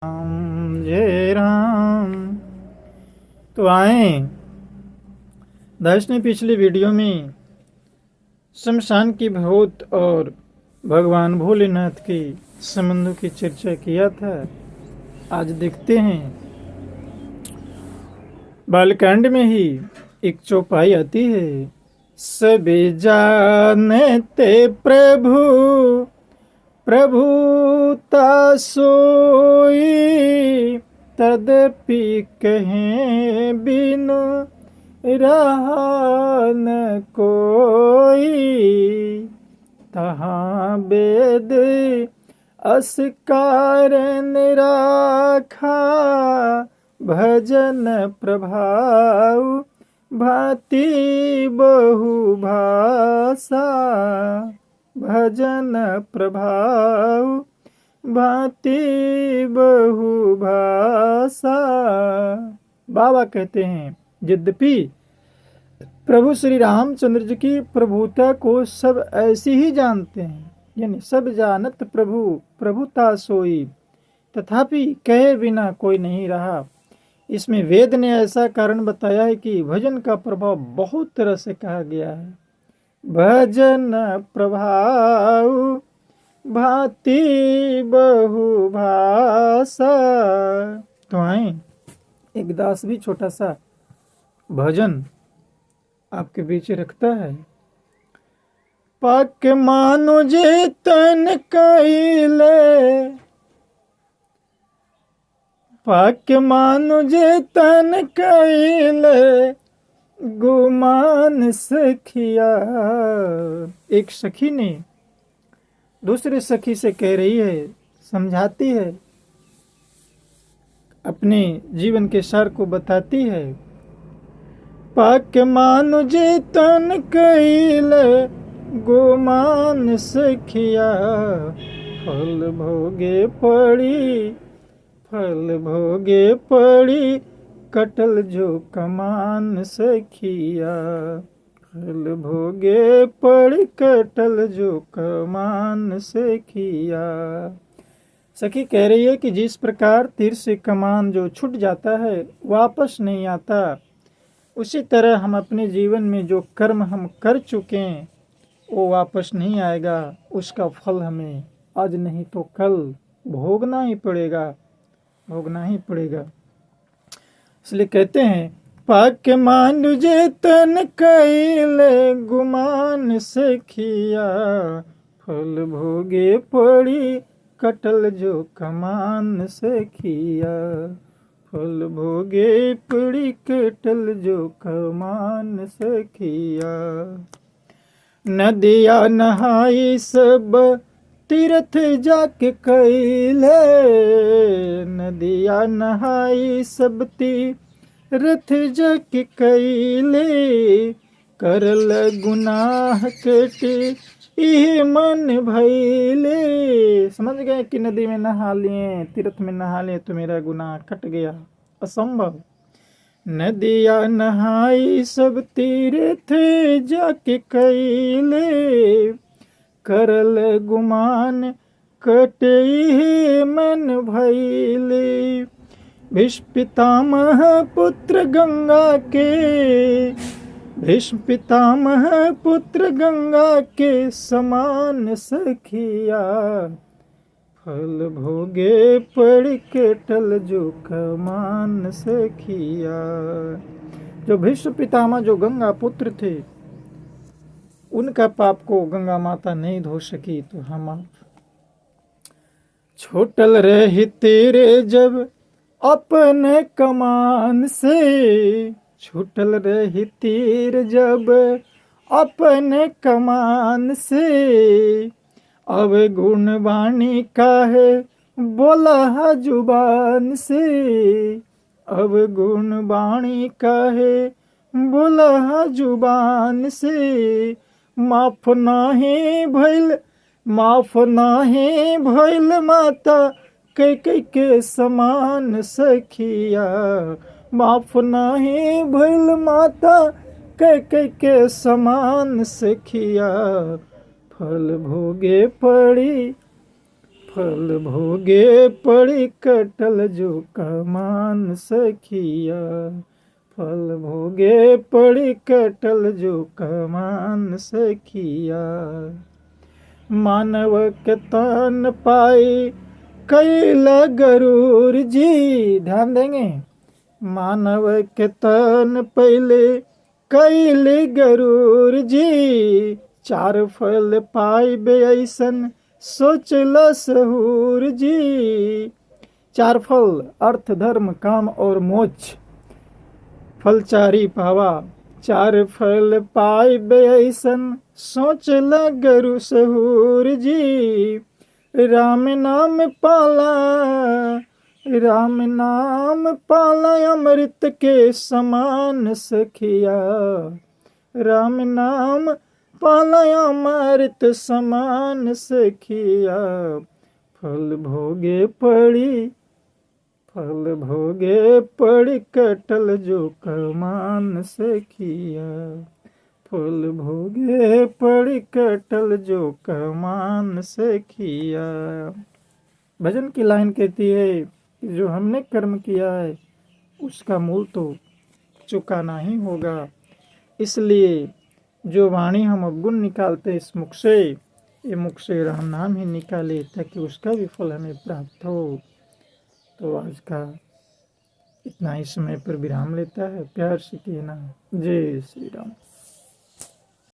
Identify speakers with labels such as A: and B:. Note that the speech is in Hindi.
A: जय राम। तो आए दास ने पिछली वीडियो में शमशान की भूत और भगवान भोलेनाथ के संबंधों की चर्चा किया था। आज देखते हैं बालकांड में ही एक चौपाई आती है। सबे जानते प्रभु प्रभुता सोई, तदपि कहें बिनु रहा न कोई। तहाँ वेद अस्कारन राखा, भजन प्रभाव भांति बहुभाषा। भजन प्रभाव भांति बहुभाषा। बाबा कहते हैं, यद्यपि प्रभु श्री रामचंद्र जी की प्रभुता को सब ऐसे ही जानते हैं, यानी सब जानत प्रभु प्रभुता सोई, तथापि कहे बिना कोई नहीं रहा। इसमें वेद ने ऐसा कारण बताया है कि भजन का प्रभाव बहुत तरह से कहा गया है। भजन प्रभाव भांति बहुभाषा। तो आए एक दास भी छोटा सा भजन आपके बीच रखता है। पाक मानो जे तन कैले, पाक मानो जे तन कैले गुमान सखिया। एक सखी ने दूसरे सखी से कह रही है, समझाती है, अपने जीवन के सार को बताती है। पाक मानु जे तन कैले गुमान सखिया, फल भोगे पड़ी, फल भोगे पड़ी कटल जो कमान सखिया। फल भोगे पड़ी कटल जो कमान सखिया। सखी कह रही है कि जिस प्रकार तीर से कमान जो छूट जाता है वापस नहीं आता, उसी तरह हम अपने जीवन में जो कर्म हम कर चुके हैं वो वापस नहीं आएगा। उसका फल हमें आज नहीं तो कल भोगना ही पड़ेगा, भोगना ही पड़ेगा। इसलिए कहते हैं, पाक मानु जे तन कैले गुमान सखिया, फल भोगे पड़ी कटल जो कमान सखिया। फल भोगे पड़ी कटल जो कमान सखिया। नदिया नहाई सब तीर्थ जाके कैले, नदिया नहाई सब तीर्थ जाके कैले। करल गुनाह कटे इह मन भैले। समझ गए कि नदी में नहा लिए, तीर्थ में नहा लिए तो मेरा गुनाह कट गया? असंभव। नदिया नहाई सब तीर्थ जाके कैले, करल गुमान कटे मन भैले। भीष्म पितामह पुत्र गंगा के, भीष्म पितामह पुत्र गंगा के समान सखिया। फल भोगे पड़ कटल जो कमान सखिया। जो भीष्म पितामह जो गंगा पुत्र थे, उनका पाप को गंगा माता नहीं धो सकी, तो हम आप छोटल रही तेरे जब अपने कमान से। छूटल रही तीर जब अपने कमान से। अब गुणवाणी काहे बोला जुबान से। अब गुणवाणी काहे बोला जुबान से। माफ नाही भइल, माफ नाही भइल माता कई के समान सखिया। माफ नाही भइल माता कई के समान सखिया। फल भोगे पड़ी, फल भोगे पड़ी कटल जो कमान सखिया, फल भोगे पड़ी कटल जो कमान सखिया। मानव के तन पाई कैला गरूर जी, ध्यान देंगे, मानव के तन पहले कैले गरूर जी, चार फल पाई बे ऐसन सोचला सहूर जी। चार फल अर्थ धर्म काम और मोक्ष, फल चारी पावा, चार फल पाई बे ऐसन सोचला गरु सहूर जी। राम नाम पाला, राम नाम पाला अमृत के समान सखिया, राम नाम पाला अमृत समान सखिया। फल भोगे पड़ी, फल भोगे पड़ी कटल जो कमान सखिया, फल भोगे पड़ी कटल जो कमान सखिया। भजन की लाइन कहती है कि जो हमने कर्म किया है उसका मूल तो चुकाना ही होगा, इसलिए जो वाणी हम अवगुण निकालते इस मुख से, ये मुख से राम नाम ही निकाले ताकि उसका भी फल हमें प्राप्त हो। तो आज का इतना ही समय पर विराम लेता है, प्यार से कहना जय श्री राम।